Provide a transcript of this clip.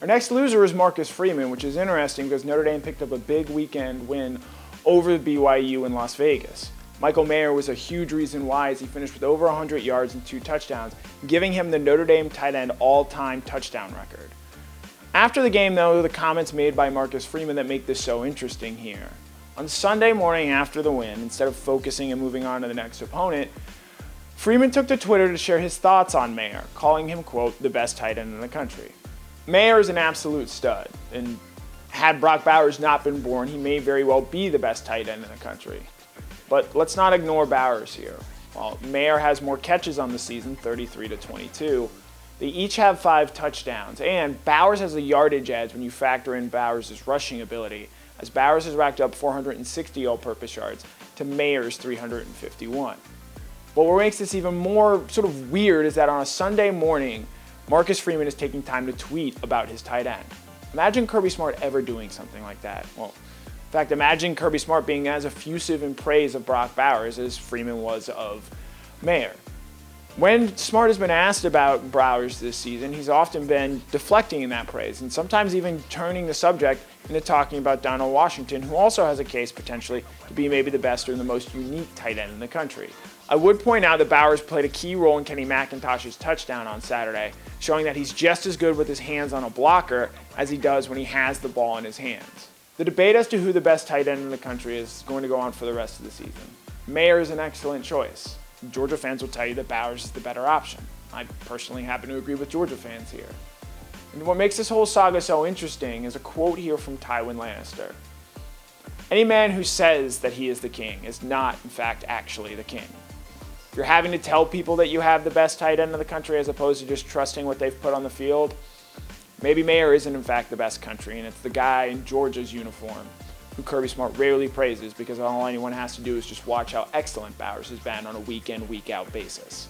Our next loser is Marcus Freeman, which is interesting because Notre Dame picked up a big weekend win over BYU in Las Vegas. Michael Mayer was a huge reason why, as he finished with over 100 yards and 2 touchdowns, giving him the Notre Dame tight end all-time touchdown record. After the game, though, the comments made by Marcus Freeman that make this so interesting here. On Sunday morning after the win, instead of focusing and moving on to the next opponent, Freeman took to Twitter to share his thoughts on Mayer, calling him, quote, the best tight end in the country. Mayer is an absolute stud, and had Brock Bowers not been born, he may very well be the best tight end in the country. But let's not ignore Bowers here. While Mayer has more catches on the season, 33 to 22, they each have 5 touchdowns, and Bowers has a yardage edge when you factor in Bowers' rushing ability, as Bowers has racked up 460 all-purpose yards to Mayer's 351. But what makes this even more sort of weird is that on a Sunday morning, Marcus Freeman is taking time to tweet about his tight end. Imagine Kirby Smart ever doing something like that. Well, in fact, imagine Kirby Smart being as effusive in praise of Brock Bowers as Freeman was of Mayer. When Smart has been asked about Bowers this season, he's often been deflecting in that praise, and sometimes even turning the subject into talking about Donald Washington, who also has a case potentially to be maybe the best or the most unique tight end in the country. I would point out that Bowers played a key role in Kenny McIntosh's touchdown on Saturday, showing that he's just as good with his hands on a blocker as he does when he has the ball in his hands. The debate as to who the best tight end in the country is going to go on for the rest of the season. Mayer is an excellent choice. Georgia fans will tell you that Bowers is the better option. I personally happen to agree with Georgia fans here. And what makes this whole saga so interesting is a quote here from Tywin Lannister. Any man who says that he is the king is not, in fact, actually the king. If you're having to tell people that you have the best tight end in the country as opposed to just trusting what they've put on the field, maybe Mayer isn't, in fact, the best country, and it's the guy in Georgia's uniform who Kirby Smart rarely praises because all anyone has to do is just watch how excellent Bowers has been on a week-in, week-out basis.